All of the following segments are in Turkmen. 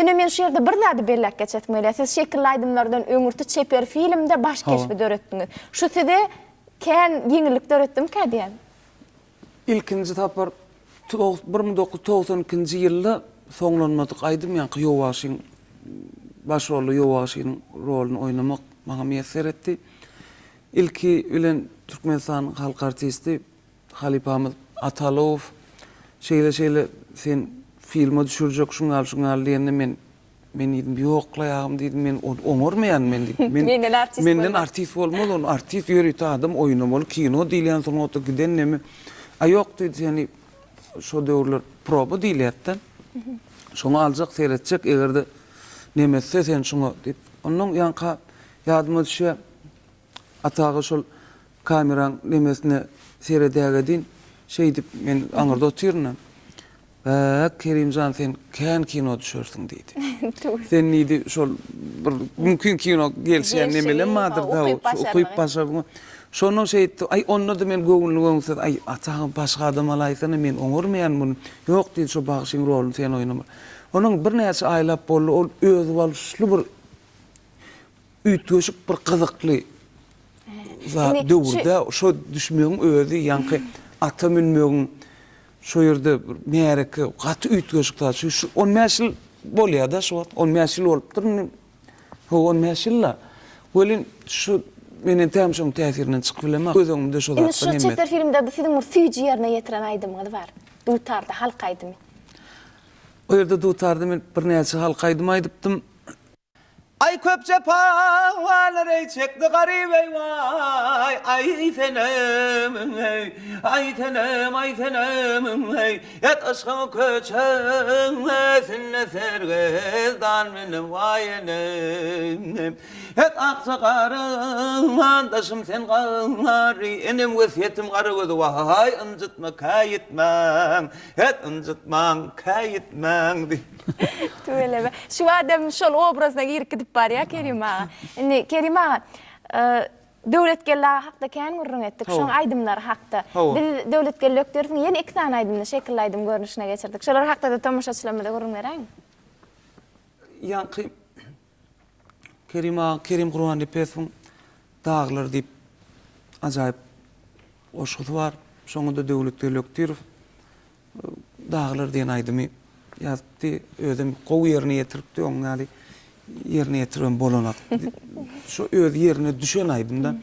Gene men şu yerde bir näde bellek geçetmeli. Siz şekilli aydımlardan öňürtü çeper filmde baş keşfi öğretdiňiz. Şu size kän ýeňillik öğretdim ka diýen. İlkinji tapar 1992-nji ýylda soňlanmadyk aýdym ýa-ni Ýowaşyň baş rolu Ýowaşyň roluny oynamak maňa meýesser etdi. İlki bilen Türkmenistan halk artisti Halipamyz Atalow şeýle sen filme düşürjek şuňal diýende men diýdim ýoklaýagym diýdim men oňormaýan men diýdim. Menden artist bolmaly, on artist ýöret adam oýnamaly, kino diýilýän soň oturup giden nemi. Ýok diýdi, ýani şo döwürler proba diýilýärdi. Şoňa aljak seyretjek egerde nemetse sen şoňa diýip. Onuň ýanka ýadyma düşýär. Atagy şol kameraň nemesine seyredýägedin şey diýip men aňyrda oturýarym. Kerimcan sen kän kino düşürsün diýdi. Sen nidi şol bir mümkin kino gelşen nemele madyr da okuyup başaryň. Şonu şey etdi, ay onu da men göňüllügüň ay atagyň başga adam alaýsana men oňurmaýan bunu. Ýok diýdi, şo bagşyň roluny sen oýnama. Onuň bir näçe aýlap boldy, ol özü boluşly bir üýtgeşik bir gyzykly. Zat döwürde şo düşmegiň özü ýanky ata minmegiň şo ýerde mereke gaty üýtgeşikler şu 10 mäşil bolýar da şo 10 mäşil bolupdyr. Ho 10 mäşilla. Welin şu menen tämşoň täsirinden çykyp bilemek gözüňde şo zat. Şu çeper filmde bu siziň süýji ýerine ýetiren aýdymyňyz bar. Dutarda halk aýdymy. O ýerde dutarda men bir näçe halk aýdym aýdypdym. Ay köpçe pahalar çekdi garip vay ay fenem ay fenem yat aşkım köçesin sergezdan benim vayenem yat aksakarım taşım sen gari enim vesiyetim garıgıdı vay ıncıtma kayıtman yat ıncıtman kayıtman Tüyle şu adam şol obrazına girip gidip bar ya Kerim ağa. Kerim ağa, döwletgeller hakda kän gurrun etdik, şoň aýdymlar hakda. Biz döwletgelliklerden ýene 2 tane aýdymny şekilli aýdym görnüşine geçirdik. Şolar hakda da tamaşaçylarymyza gurrun berän. Ýanky Kerim Gurban Dipesow Dağlar diýip ajaýyp oşgudy bar. Şoňda döwletgellikler Dağlar diýen aýdymy ýazdy, özüm gowy ýerine ýetiripdi, oňaly ýerine ýetiren bolanak. Şu öz ýerine düşen aýdymda.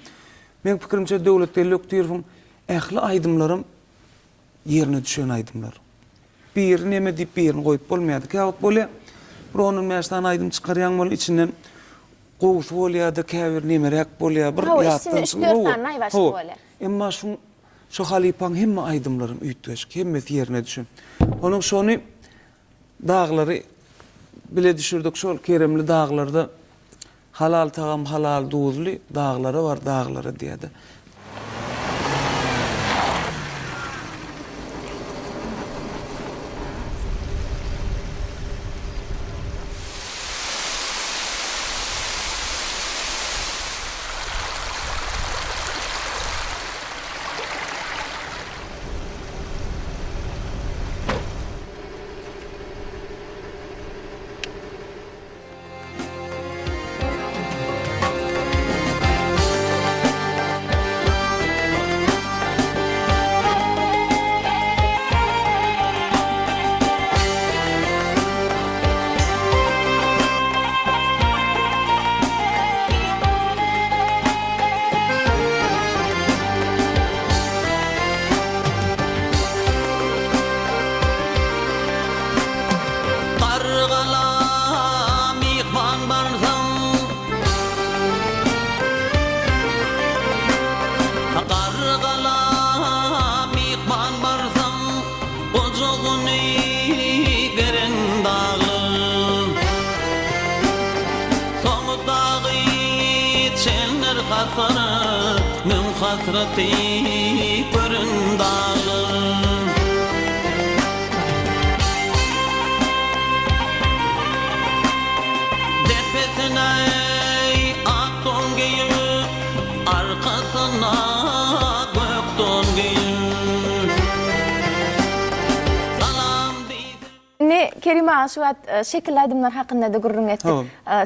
Men pikirimçe döwletgellikler ähli aýdymlarym ýerine düşen aýdymlar. Bir neme diýip birini goýup bolmaýardy. Käwet bolýar. Bir onuň mäşdan aýdym çykarýan bol içinden gowsy bolýar-da, käbir nemerek bolýar, bir ýatdan. Emma şu Halipaň hemme aýdymlarym üýtgeşik, hemmesi ýerine düşen. Onuň şonu dağları bile düşürdük şol Keremli dağlarda halal tağam halal duzlu dağları var dağları diýdi. Hasreti görün dağlar Tepesine ak don giyip arkasına gök don giyip Salam Kerim ağa şu şekil aydımlar hakkında da gurrun ettik.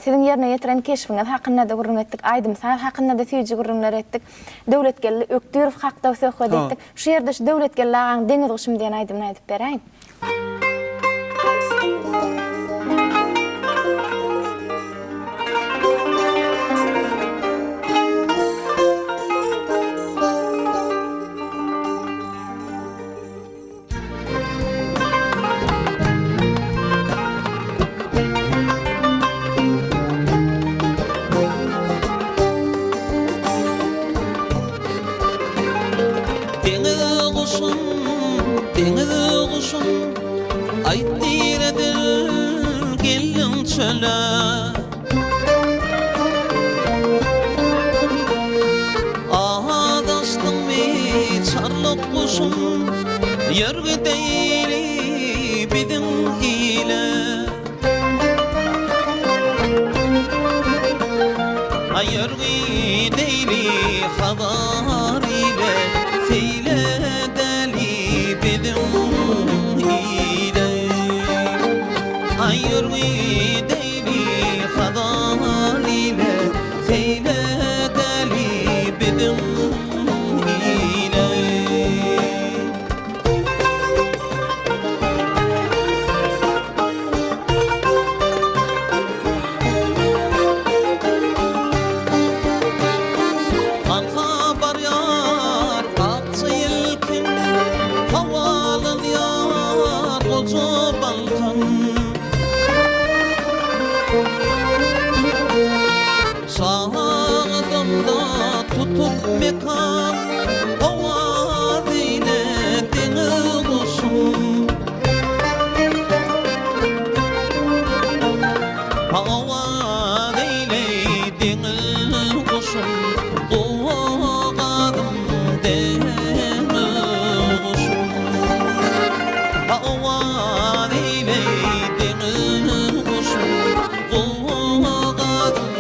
Sizin yerine yetiren keşfiniz hakkında da gurrun ettik. Aydımsal hakkında da tüyücü gurrunlar ettik. Devlet geldi, öktürüp hakta söküp ettik. Şu yerde şu devlet geldi ağın deniz kuşum diyen aydımını aydıp bereyim. Yörgü deyli bizim hile Yörgü deyli havar ile Feyle deli bizim hile Yörgü deyli havar ile Feyle deli bizim hile tutup mekan hava dile deniz kuşum hava dile deniz kuşum doğadım deniz kuşum hava dile deniz kuşum doğadım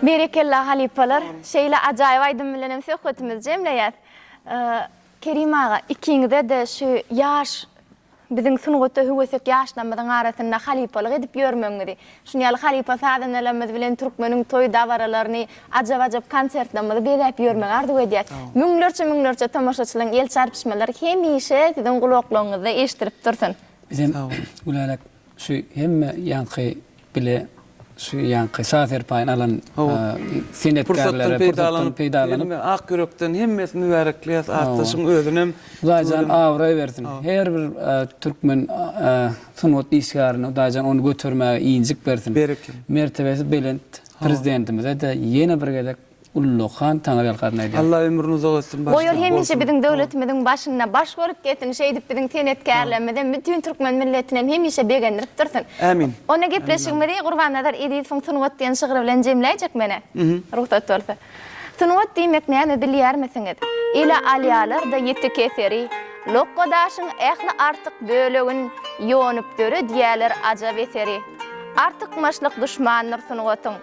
Berekella halipalar. Şeyle acayip aydın bilenem söhbetimiz cemleyet. Kerim ağa, ikinize de şu yaş, bizim sunuğutta hüvesek yaşlanmadan arasında halipalık edip görmöňüdi. Şunyal halipa saadanalamız bilen Türkmenin toy davaralarını acap konsertlamada belep görmek arzu ediyat. Müňlerçe tamaşaçylaryň el çarpışmalary hemişe sizin gulaklarynızda eşdirip dursun. Bizim ulalak şu hemme yankı bile şu yankı safer payın alan senetkarlara Pursatdan peydalanıp ak yürekden hemmesini mübarekleyas artaşyň özünem daýjan awra bersin. Her bir türkmen sunwat işgärine daýjan onu götürmäge iňjik bersin. Berekin. Mertebesi belent prezidentimize de ýene bir gedek Ulluhan taňryl garna edýär. Allah ömrüni uzak etsin. O ýol hemişe biziň döwletimizin başyna baş görüp getini şeýdip biziň tenetkarlarymyzdan bütün türkmen milletinem hemişe begendirip dursun. Amin. Ona gepleşigmedi Gurbanadar Edip Sunwat diýen şygyr bilen jemläjek mene. Ruhsat bolsa. Sunwat diýmek näme bilýärmisiňiz? Ila alýalar da ýeti keseri. Lokkodaşyň ähli artyk bölegin ýonyp döre diýerler ajab eseri. Artyk maşlyk düşmanlar Sunwatyň.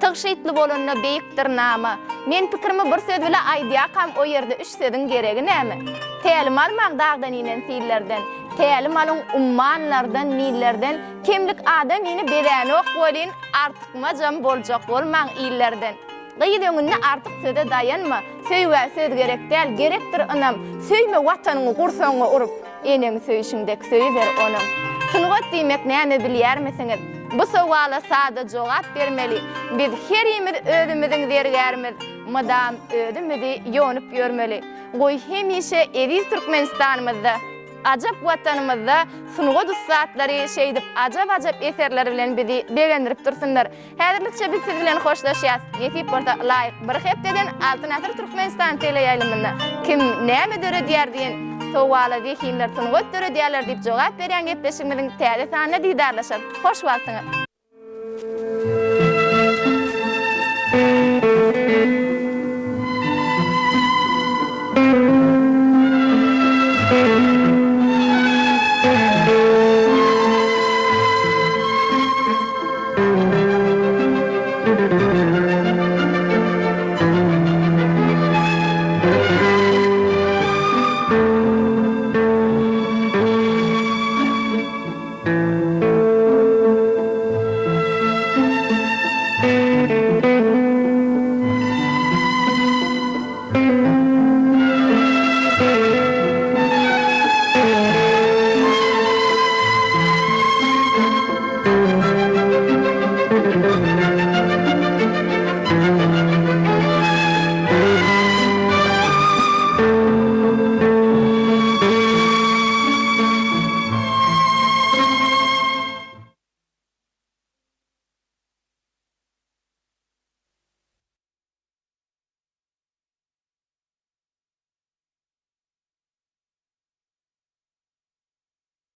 Tygşytly bolanna beýikdir nama. Men pikirimi bir söz bilen aýdýakam o ýerde üçsediň geregi näme? Tälim almak dagdan inen fillerden, tälim alyň ummanlardan, millerden, kimlik adam ini berenok bolyn artykmajam boljak bolmaň illerden. Gyýdyňynda artyk söze dayanma. Söýwe söz gerek däl, gerekdir anam. Söýme watanyňy gursaňy urup, eneň söýüşiňdek söýber onam. Sunwat diýmek näme bilýärmisiňiz? Bu sowala sada jogap bermeli. Biz herimiz özümiziň dergärimiz, madam özümizi ýonyp ýörmeli. Goý hemişe Ediz Türkmenistanymyzda, ajap watanymyzda sunwat ustatlary şeýdip ajap eserler bilen bizi begendirip dursunlar. Häzirlikçe biz siz bilen hoşlaşýas. Ýetip bolsa laýyk bir hepdeden Altyn Asr Türkmenistan teleýaýlymynda kim näme döre diýär diýen sowala zihinler sunwat döre diýerler diýip jogap berýän gepleşigimiziň täze sanyna diýdarlaşar. Hoş wagtyňyz.